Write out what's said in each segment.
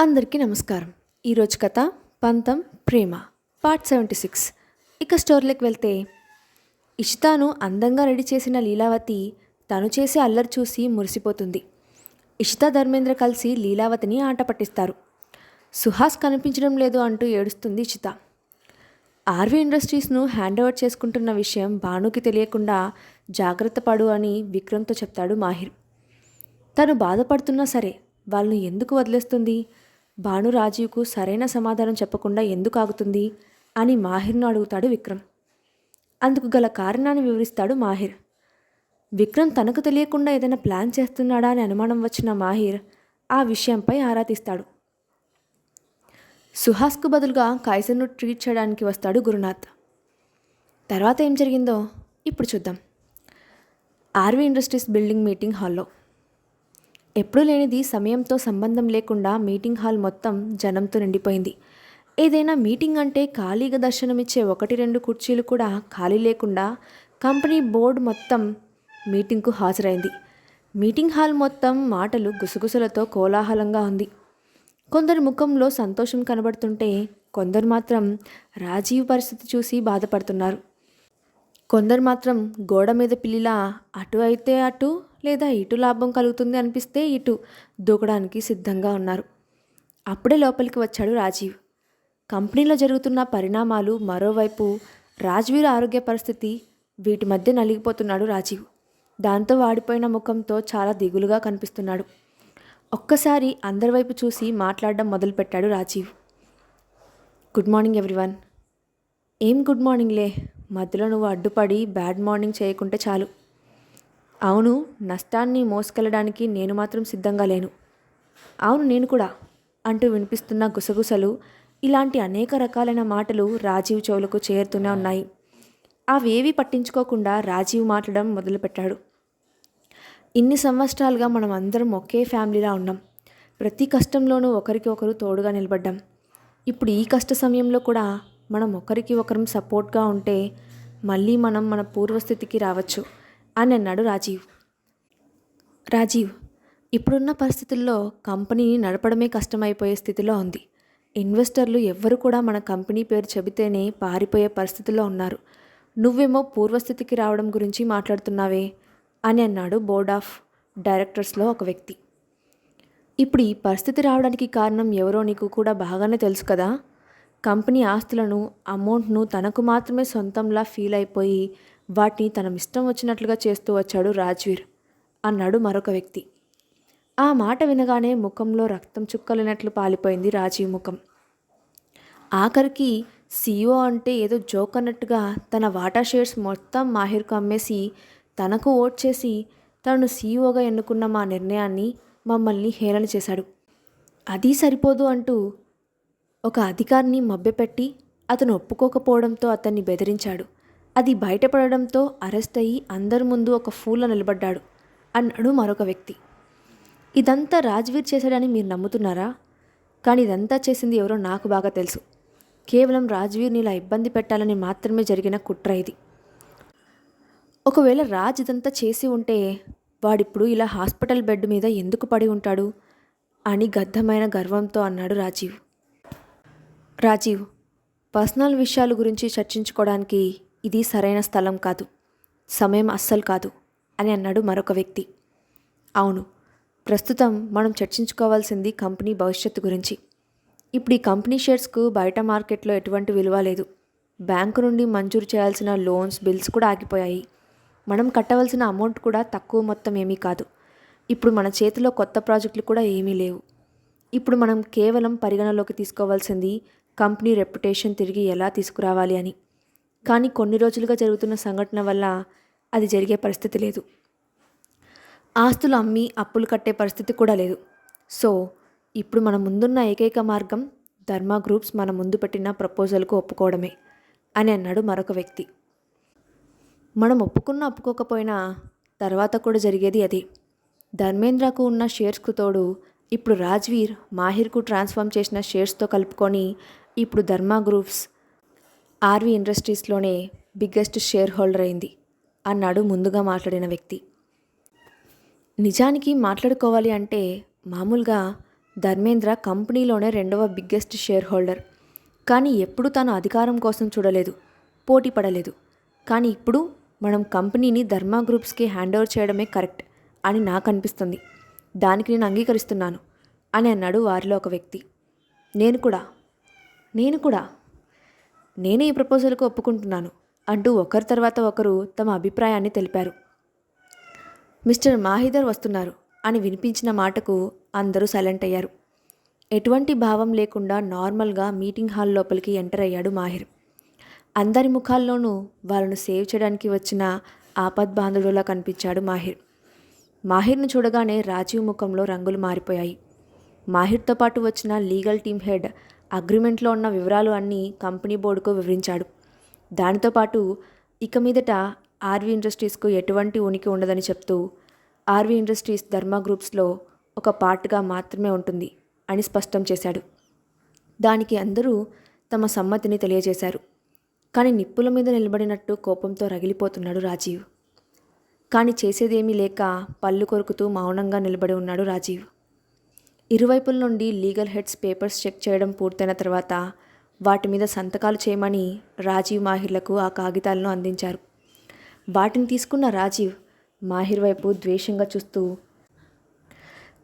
అందరికీ నమస్కారం. ఈరోజు కథ పంతం ప్రేమ పార్ట్ 76. ఇక స్టోరీలోకి వెళ్తే, ఇషితాను అందంగా రెడీ చేసిన లీలావతి తను చేసే అల్లరి చూసి మురిసిపోతుంది. ఇషిత ధర్మేంద్ర కలిసి లీలావతిని ఆట పట్టిస్తారు. సుహాస్ కనిపించడం లేదు అంటూ ఏడుస్తుంది ఇషిత. ఆర్వి ఇండస్ట్రీస్ను హ్యాండ్ ఓవర్ చేసుకుంటున్న విషయం భానుకి తెలియకుండా జాగ్రత్త పడు అని విక్రమ్తో చెప్తాడు మాహిర్. తను బాధపడుతున్నా సరే వాళ్ళను ఎందుకు వదిలేస్తుంది, భాను రాజీవ్కు సరైన సమాధానం చెప్పకుండా ఎందుకు ఆగుతుంది అని మాహిర్ను అడుగుతాడు విక్రమ్. అందుకు గల కారణాన్ని వివరిస్తాడు మాహిర్. విక్రమ్ తనకు తెలియకుండా ఏదైనా ప్లాన్ చేస్తున్నాడా అని అనుమానం వచ్చిన మాహిర్ ఆ విషయంపై ఆరా తీస్తాడు. సుహాస్కు బదులుగా కైసర్ను ట్రీట్ చేయడానికి వస్తాడు గురునాథ్. తర్వాత ఏం జరిగిందో ఇప్పుడు చూద్దాం. ఆర్వి ఇండస్ట్రీస్ బిల్డింగ్ మీటింగ్ హాల్లో ఎప్పుడూ లేనిది సమయంతో సంబంధం లేకుండా మీటింగ్ హాల్ మొత్తం జనంతో నిండిపోయింది. ఏదైనా మీటింగ్ అంటే ఖాళీగా దర్శనమిచ్చే 1-2 కుర్చీలు కూడా ఖాళీ లేకుండా కంపెనీ బోర్డు మొత్తం మీటింగ్కు హాజరైంది. మీటింగ్ హాల్ మొత్తం మాటలు గుసగుసలతో కోలాహలంగా ఉంది. కొందరి ముఖంలో సంతోషం కనబడుతుంటే కొందరు మాత్రం రాజీవ్ పరిస్థితి చూసి బాధపడుతున్నారు. కొందరు మాత్రం గోడ మీద పిల్లిలా అటు అయితే అటు లేదా ఇటు లాభం కలుగుతుంది అనిపిస్తే ఇటు దూకడానికి సిద్ధంగా ఉన్నారు. అప్పుడే లోపలికి వచ్చాడు రాజీవ్. కంపెనీలో జరుగుతున్న పరిణామాలు, మరోవైపు రాజ్వీర్ ఆరోగ్య పరిస్థితి, వీటి మధ్య నలిగిపోతున్నాడు రాజీవ్. దాంతో వాడిపోయిన ముఖంతో చాలా దిగులుగా కనిపిస్తున్నాడు. ఒక్కసారి అందరి వైపు చూసి మాట్లాడడం మొదలుపెట్టాడు రాజీవ్. Good morning everyone. ఏం గుడ్ మార్నింగ్లే, మధ్యలో నువ్వు అడ్డుపడి బ్యాడ్ మార్నింగ్ చేయకుంటే చాలు. అవును, నష్టాన్ని మోసుకెళ్ళడానికి నేను మాత్రం సిద్ధంగా లేను. అవును, నేను కూడా అంటూ వినిపిస్తున్న గుసగుసలు, ఇలాంటి అనేక రకాలైన మాటలు రాజీవ్ చెవులకు చేరుతూనే ఉన్నాయి. అవేవీ పట్టించుకోకుండా రాజీవ్ మాట్లాడడం మొదలుపెట్టాడు. ఇన్ని సంవత్సరాలుగా మనం అందరం ఒకే ఫ్యామిలీలా ఉన్నాం. ప్రతి కష్టంలోనూ ఒకరికి ఒకరు తోడుగా నిలబడ్డాం. ఇప్పుడు ఈ కష్ట సమయంలో కూడా మనం ఒకరికి ఒకరం సపోర్ట్గా ఉంటే మళ్ళీ మనం మన పూర్వస్థితికి రావచ్చు అని అన్నాడు రాజీవ్. ఇప్పుడున్న పరిస్థితుల్లో కంపెనీని నడపడమే కష్టమైపోయే స్థితిలో ఉంది. ఇన్వెస్టర్లు ఎవ్వరు కూడా మన కంపెనీ పేరు చెబితేనే పారిపోయే పరిస్థితుల్లో ఉన్నారు. నువ్వేమో పూర్వస్థితికి రావడం గురించి మాట్లాడుతున్నావే అని అన్నాడు బోర్డ్ ఆఫ్ డైరెక్టర్స్లో ఒక వ్యక్తి. ఇప్పుడు ఈ పరిస్థితి రావడానికి కారణం ఎవరో నీకు కూడా బాగానే తెలుసు కదా. కంపెనీ ఆస్తులను, అమౌంట్ను తనకు మాత్రమే సొంతంలా ఫీల్ అయిపోయి వాటిని తన ఇష్టం వచ్చినట్లుగా చేస్తూ వచ్చాడు రాజ్వీర్ అన్నాడు మరొక వ్యక్తి. ఆ మాట వినగానే ముఖంలో రక్తం చుక్కలినట్లు పాలిపోయింది రాజీవ్ ముఖం. ఆఖరికి సీఈఓ అంటే ఏదో జోక్ అన్నట్టుగా తన వాటా షేర్స్ మొత్తం మాహిర్కు అమ్మేసి తనకు ఓట్ చేసి తనను సీఈఓగా ఎన్నుకున్న మా నిర్ణయాన్ని మమ్మల్ని హేళన చేశాడు. అది సరిపోదు అంటూ ఒక అధికారిని మభ్యపెట్టి అతను ఒప్పుకోకపోవడంతో అతన్ని బెదిరించాడు. అది బయటపడడంతో అరెస్ట్ అయ్యి అందరి ముందు ఒక ఫూల్లా నిలబడ్డాడు అన్నాడు మరొక వ్యక్తి. ఇదంతా రాజ్వీర్ చేశాడని మీరు నమ్ముతున్నారా? కానీ ఇదంతా చేసింది ఎవరో నాకు బాగా తెలుసు. కేవలం రాజ్వీర్ని ఇలా ఇబ్బంది పెట్టాలని మాత్రమే జరిగిన కుట్ర ఇది. ఒకవేళ రాజ్ ఇదంతా చేసి ఉంటే వాడిప్పుడు ఇలా హాస్పిటల్ బెడ్ మీద ఎందుకు పడి ఉంటాడు అని గద్దమైన గర్వంతో అన్నాడు రాజీవ్, పర్సనల్ విషయాల గురించి చర్చించుకోవడానికి ఇది సరైన స్థలం కాదు, సమయం అస్సలు కాదు అని అన్నాడు మరొక వ్యక్తి. అవును, ప్రస్తుతం మనం చర్చించుకోవాల్సింది కంపెనీ భవిష్యత్తు గురించి. ఇప్పుడు ఈ కంపెనీ షేర్స్కు బయట మార్కెట్లో ఎటువంటి విలువ లేదు. బ్యాంకు నుండి మంజూరు చేయాల్సిన లోన్స్, బిల్స్ కూడా ఆగిపోయాయి. మనం కట్టవలసిన అమౌంట్ కూడా తక్కువ మొత్తం ఏమీ కాదు. ఇప్పుడు మన చేతిలో కొత్త ప్రాజెక్టులు కూడా ఏమీ లేవు. ఇప్పుడు మనం కేవలం పరిగణలోకి తీసుకోవాల్సింది కంపెనీ రెప్యుటేషన్ తిరిగి ఎలా తీసుకురావాలి అని. కానీ కొన్ని రోజులుగా జరుగుతున్న సంఘటన వల్ల అది జరిగే పరిస్థితి లేదు. ఆస్తులు అమ్మి అప్పులు కట్టే పరిస్థితి కూడా లేదు. సో ఇప్పుడు మన ముందున్న ఏకైక మార్గం ధర్మ గ్రూప్స్ మన ముందు పెట్టిన ప్రపోజల్కు ఒప్పుకోవడమే అని అన్నాడు మరొక వ్యక్తి. మనం ఒప్పుకోకపోయినా తర్వాత కూడా జరిగేది అదే. ధర్మేంద్రకు ఉన్న షేర్స్కు తోడు ఇప్పుడు రాజ్వీర్ మాహిర్కు ట్రాన్స్ఫార్మ్ చేసిన షేర్స్తో కలుపుకొని ఇప్పుడు ధర్మ గ్రూప్స్ ఆర్వి ఇండస్ట్రీస్లోనే బిగ్గెస్ట్ షేర్ హోల్డర్ అయింది అన్నాడు ముందుగా మాట్లాడిన వ్యక్తి. నిజానికి మాట్లాడుకోవాలి అంటే మామూలుగా ధర్మేంద్ర కంపెనీలోనే రెండవ బిగ్గెస్ట్ షేర్ హోల్డర్. కానీ ఎప్పుడూ తాను అధికారం కోసం చూడలేదు, పోటీ పడలేదు. కానీ ఇప్పుడు మనం కంపెనీని ధర్మ గ్రూప్స్కి హ్యాండ్ ఓవర్ చేయడమే కరెక్ట్ అని నాకు అనిపిస్తుంది. దానికి నేను అంగీకరిస్తున్నాను అని అన్నాడు వారిలో ఒక వ్యక్తి. నేను కూడా నేనే ఈ ప్రపోజల్కు ఒప్పుకుంటున్నాను అంటూ ఒకరి తర్వాత ఒకరు తమ అభిప్రాయాన్ని తెలిపారు. మిస్టర్ మాహిదర్ వస్తున్నారు అని వినిపించిన మాటకు అందరూ సైలెంట్ అయ్యారు. ఎటువంటి భావం లేకుండా నార్మల్గా మీటింగ్ హాల్ లోపలికి ఎంటర్ అయ్యాడు మాహిర్. అందరి ముఖాల్లోనూ వాళ్ళను సేవ్ చేయడానికి వచ్చిన ఆపద్బాంధుడులా కనిపించాడు మాహిర్. మాహిర్ను చూడగానే రాజీవ్ ముఖంలో రంగులు మారిపోయాయి. మాహిర్తో పాటు వచ్చిన లీగల్ టీమ్ హెడ్ అగ్రిమెంట్లో ఉన్న వివరాలు అన్నీ కంపెనీ బోర్డుకు వివరించాడు. దానితో పాటు ఇక మీదట ఆర్వీ ఇండస్ట్రీస్కు ఎటువంటి ఉనికి ఉండదని చెప్తూ ఆర్వీ ఇండస్ట్రీస్ ధర్మ గ్రూప్స్లో ఒక పార్ట్గా మాత్రమే ఉంటుంది అని స్పష్టం చేశాడు. దానికి అందరూ తమ సమ్మతిని తెలియజేశారు. కానీ నిప్పుల మీద నిలబడినట్టు కోపంతో రగిలిపోతున్నాడు రాజీవ్. కానీ చేసేదేమీ లేక పళ్ళు కొరుకుతూ మౌనంగా నిలబడి ఉన్నాడు రాజీవ్. ఇరువైపుల నుండి లీగల్ హెడ్స్ పేపర్స్ చెక్ చేయడం పూర్తయిన తర్వాత వాటి మీద సంతకాలు చేయమని రాజీవ్ మాహిర్లకు ఆ కాగితాలను అందించారు. వాటిని తీసుకున్న రాజీవ్ మాహిర్ వైపు ద్వేషంగా చూస్తూ,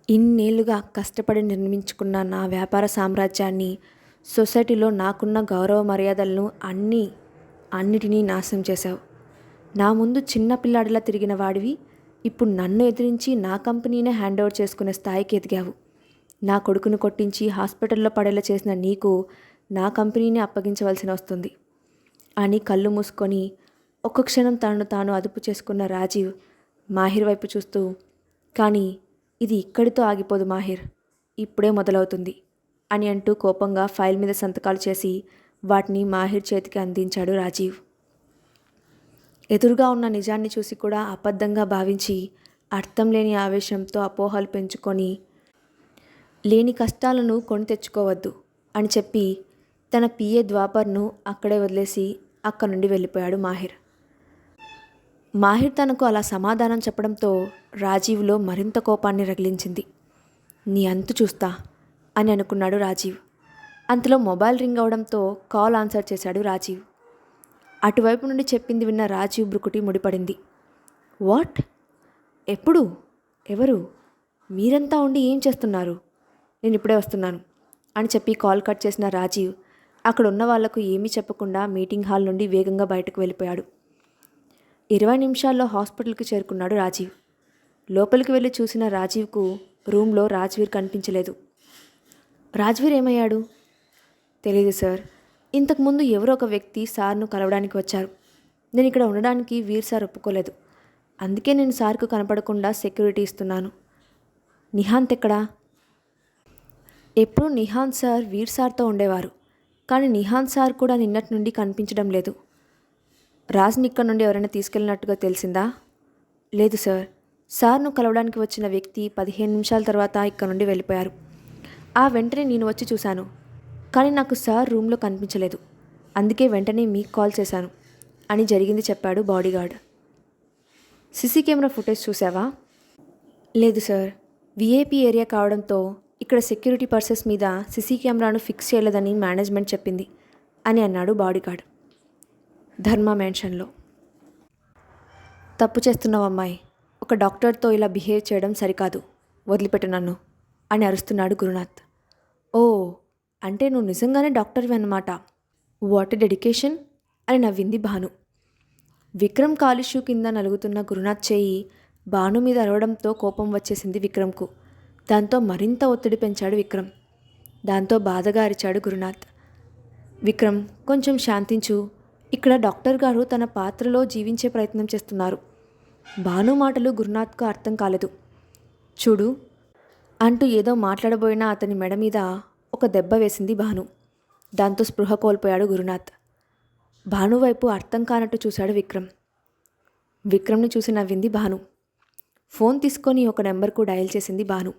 ఇన్నేళ్లుగా కష్టపడి నిర్మించుకున్న నా వ్యాపార సామ్రాజ్యాన్ని, సొసైటీలో నాకున్న గౌరవ మర్యాదలను అన్నిటినీ నాశనం చేశావు. నా ముందు చిన్న పిల్లాడిలా తిరిగిన వాడివి ఇప్పుడు నన్ను ఎదిరించి నా కంపెనీనే హ్యాండ్ ఓవర్ చేసుకునే స్థాయికి ఎదిగావు. నా కొడుకును కొట్టించి హాస్పిటల్లో పడేలా చేసిన నీకు నా కంపెనీని అప్పగించవలసి వస్తుంది అని కళ్ళు మూసుకొని ఒక్క క్షణం తనను తాను అదుపు చేసుకున్న రాజీవ్ మాహిర్ వైపు చూస్తూ, కానీ ఇది ఇక్కడితో ఆగిపోదు మాహిర్, ఇప్పుడే మొదలవుతుంది అని అంటూ కోపంగా ఫైల్ మీద సంతకాలు చేసి వాటిని మాహిర్ చేతికి అందించాడు రాజీవ్. ఎదురుగా ఉన్న నిజాన్ని చూసి కూడా అబద్ధంగా భావించి అర్థం లేని ఆవేశంతో అపోహలు పెంచుకొని లేని కష్టాలను కొని తెచ్చుకోవద్దు అని చెప్పి తన పిఏ ద్వాపర్ను అక్కడే వదిలేసి అక్కడి నుండి వెళ్ళిపోయాడు మాహిర్. మాహిర్ తనకు అలా సమాధానం చెప్పడంతో రాజీవ్లో మరింత కోపాన్ని రగిలించింది. నీ అంతు చూస్తా అని అనుకున్నాడు రాజీవ్. అంతలో మొబైల్ రింగ్ అవడంతో కాల్ ఆన్సర్ చేశాడు రాజీవ్. అటువైపు నుండి చెప్పింది విన్న రాజీవ్ బ్రుకుటి ముడిపడింది. వాట్? ఎప్పుడు? ఎవరు? మీరంతా ఉండి ఏం చేస్తున్నారు? నేను ఇప్పుడే వస్తున్నాను అని చెప్పి కాల్ కట్ చేసిన రాజీవ్ అక్కడ ఉన్న వాళ్లకు ఏమీ చెప్పకుండా మీటింగ్ హాల్ నుండి వేగంగా బయటకు వెళ్ళిపోయాడు. 20 నిమిషాల్లో హాస్పిటల్కి చేరుకున్నాడు రాజీవ్. లోపలికి వెళ్ళి చూసిన రాజీవ్కు రూమ్లో రాజ్వీర్ కనిపించలేదు. రాజ్వీర్ ఏమయ్యాడు? తెలీదు సార్. ఇంతకుముందు ఎవరో ఒక వ్యక్తి సార్ను కలవడానికి వచ్చారు. నేను ఇక్కడ ఉండడానికి వీర్ సార్ ఒప్పుకోలేదు. అందుకే నేను సార్కు కనపడకుండా సెక్యూరిటీ ఇస్తున్నాను. నిహాంత్ ఎక్కడా? ఎప్పుడూ నిహాంత్ సార్ వీర్ సార్తో ఉండేవారు. కానీ నిహాంత్ సార్ కూడా నిన్నటి నుండి కనిపించడం లేదు. రాజ్ని ఇక్కడ నుండి ఎవరైనా తీసుకెళ్ళినట్టుగా తెలిసిందా? లేదు సార్. సార్ను కలవడానికి వచ్చిన వ్యక్తి 15 నిమిషాల తర్వాత ఇక్కడ నుండి వెళ్ళిపోయారు. ఆ వెంటనే నేను వచ్చి చూశాను. కానీ నాకు సార్ రూమ్లో కనిపించలేదు. అందుకే వెంటనే మీకు కాల్ చేశాను అని జరిగింది చెప్పాడు బాడీగార్డ్. సీసీ కెమెరా ఫుటేజ్ చూసావా? లేదు సార్. విఐపీ ఏరియా కావడంతో ఇక్కడ సెక్యూరిటీ పర్సన్స్ మీద సీసీ కెమెరాను ఫిక్స్ చేయలేదని మేనేజ్మెంట్ చెప్పింది అని అన్నాడు బాడీగార్డ్. ధర్మ మెన్షన్లో. తప్పు చేస్తున్నావు అమ్మాయి. ఒక డాక్టర్తో ఇలా బిహేవ్ చేయడం సరికాదు. వదిలిపెట్టు నన్ను అని అరుస్తున్నాడు గురునాథ్. ఓ, అంటే నువ్వు నిజంగానే డాక్టర్వి అన్నమాట. వాట్ డెడికేషన్ అని నవ్వింది భాను. విక్రమ్ కాలుష్యూ కింద నలుగుతున్న గురునాథ్ చేయి భాను మీద అరవడంతో కోపం వచ్చేసింది విక్రమ్కు. దాంతో మరింత ఒత్తిడి పెంచాడు విక్రమ్. దాంతో బాధగా అరిచాడు గురునాథ్. విక్రమ్, కొంచెం శాంతించు. ఇక్కడ డాక్టర్ గారు తన పాత్రలో జీవించే ప్రయత్నం చేస్తున్నారు. భాను మాటలు గురునాథ్కు అర్థం కాలేదు. చూడు అంటూ ఏదో మాట్లాడబోయినా అతని మెడ మీద ఒక దెబ్బ వేసింది భాను. దాంతో స్పృహ కోల్పోయాడు గురునాథ్. భాను వైపు అర్థం కానట్టు చూశాడు విక్రమ్. విక్రమ్ని చూసి నవ్వింది భాను. ఫోన్ తీసుకొని ఒక నెంబర్కు డయల్ చేసింది భాను.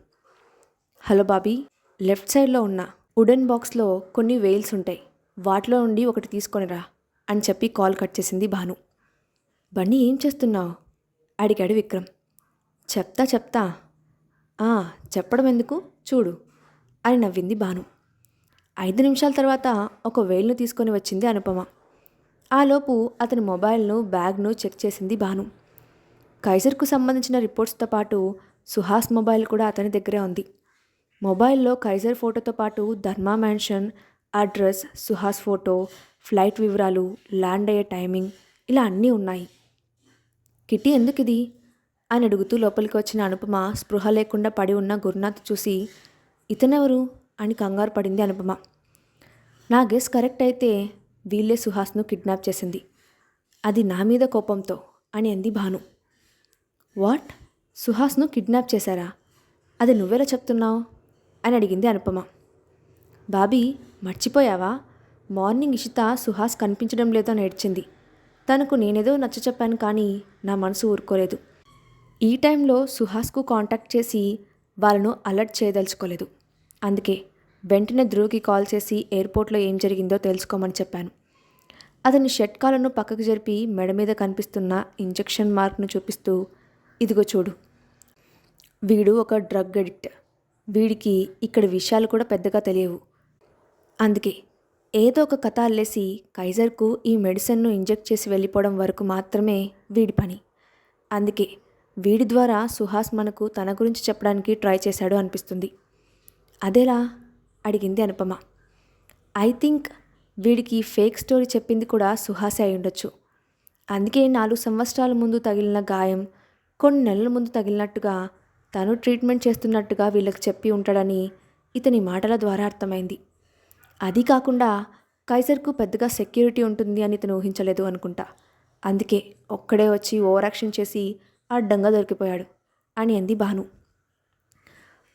హలో బాబీ, లెఫ్ట్ సైడ్లో ఉన్న వుడెన్ బాక్స్లో కొన్ని వెయిల్స్ ఉంటాయి. వాటిలో నుండి ఒకటి తీసుకొనిరా అని చెప్పి కాల్ కట్ చేసింది భాను. బన్నీ, ఏం చేస్తున్నావు అడిగాడు విక్రమ్. చెప్తా చెప్పడం ఎందుకు, చూడు అని నవ్వింది భాను. 5 నిమిషాల తర్వాత ఒక వేలును తీసుకొని వచ్చింది అనుపమ. ఆలోపు అతని మొబైల్ను బ్యాగ్ను చెక్ చేసింది భాను. కైజర్కు సంబంధించిన రిపోర్ట్స్తో పాటు సుహాస్ మొబైల్ కూడా అతని దగ్గరే ఉంది. మొబైల్లో కైజర్ ఫోటోతో పాటు Dharma mansion, address, Suhas photo, flight వివరాలు, ల్యాండ్ అయ్యే టైమింగ్ ఇలా అన్నీ ఉన్నాయి. కిట్టి ఎందుకిది అని అడుగుతూ లోపలికి వచ్చిన అనుపమ స్పృహ లేకుండా పడి ఉన్న గురునాథ్ చూసి ఇతనెవరు అని కంగారు పడింది అనుపమ. నా గెస్ కరెక్ట్ అయితే వీళ్ళే సుహాస్ను కిడ్నాప్ చేసింది. అది నా మీద కోపంతో అని అంది భాను. వాట్, సుహాస్ను కిడ్నాప్ చేశారా? అది నువ్వెలా చెప్తున్నావు అని అడిగింది అనుపమ. బాబీ, మర్చిపోయావా? మార్నింగ్ ఇషిత సుహాస్ కనిపించడం లేదో అని ఏడ్చింది. తనకు నేనేదో నచ్చ చెప్పాను కానీ నా మనసు ఊరుకోలేదు. ఈ టైంలో సుహాస్కు కాంటాక్ట్ చేసి వాళ్ళను అలర్ట్ చేయదలుచుకోలేదు. అందుకే వెంటనే ధ్రువ్కి కాల్ చేసి ఎయిర్పోర్ట్లో ఏం జరిగిందో తెలుసుకోమని చెప్పాను. అతని షర్ట్ కాలను పక్కకు జరిపి మెడ మీద కనిపిస్తున్న ఇంజెక్షన్ మార్క్ను చూపిస్తూ, ఇదిగో చూడు, వీడు ఒక డ్రగ్ అడిక్ట్. వీడికి ఇక్కడ విషయాలు కూడా పెద్దగా తెలియవు. అందుకే ఏదో ఒక కథ అల్లేసి కైజర్కు ఈ మెడిసిన్ను ఇంజెక్ట్ చేసి వెళ్ళిపోవడం వరకు మాత్రమే వీడి పని. అందుకే వీడి ద్వారా సుహాస్ మనకు తన గురించి చెప్పడానికి ట్రై చేశాడు అనిపిస్తుంది. అదేలా అడిగింది అనుపమ. ఐ థింక్ వీడికి ఫేక్ స్టోరీ చెప్పింది కూడా సుహాసే అయి ఉండొచ్చు. అందుకే 4 సంవత్సరాల ముందు తగిలిన గాయం కొన్ని నెలల ముందు తగిలినట్టుగా తను ట్రీట్మెంట్ చేస్తున్నట్టుగా వీళ్ళకి చెప్పి ఉంటాడని ఇతని మాటల ద్వారా అర్థమైంది. అది కాకుండా కైజర్కు పెద్దగా సెక్యూరిటీ ఉంటుంది అని ఇతను ఊహించలేదు అనుకుంటా. అందుకే ఒక్కడే వచ్చి ఓవర్ యాక్షన్ చేసి అడ్డంగా దొరికిపోయాడు అని అంది భాను.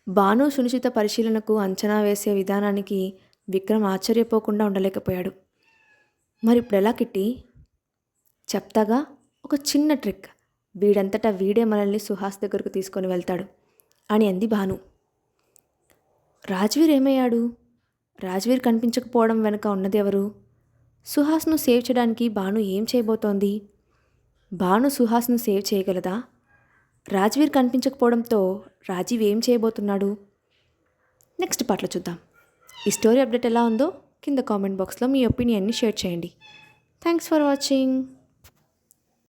భాను సునిశ్చిత పరిశీలనకు అంచనా వేసే విధానానికి విక్రమ్ ఆశ్చర్యపోకుండా ఉండలేకపోయాడు. మరిప్పుడెలా కిట్టి? చెప్తాగా, ఒక చిన్న ట్రిక్. వీడంతటా వీడే మనల్ని సుహాస్ దగ్గరకు తీసుకొని వెళ్తాడు అని అంది భాను. రాజ్వీర్ ఏమయ్యాడు? రాజ్వీర్ కనిపించకపోవడం వెనుక ఉన్నది ఎవరు? సుహాస్ను సేవ్ చేయడానికి భాను ఏం చేయబోతోంది? భాను సుహాస్ను సేవ్ చేయగలదా? రాజ్వీర్ కనిపించకపోవడంతో రాజీవ్ ఏం చేయబోతున్నాడు? నెక్స్ట్ పార్ట్లో చూద్దాం. ఈ స్టోరీ అప్డేట్ ఎలా ఉందో కింద కామెంట్ బాక్స్లో మీ ఒపీనియన్ని షేర్ చేయండి. Thanks for watching.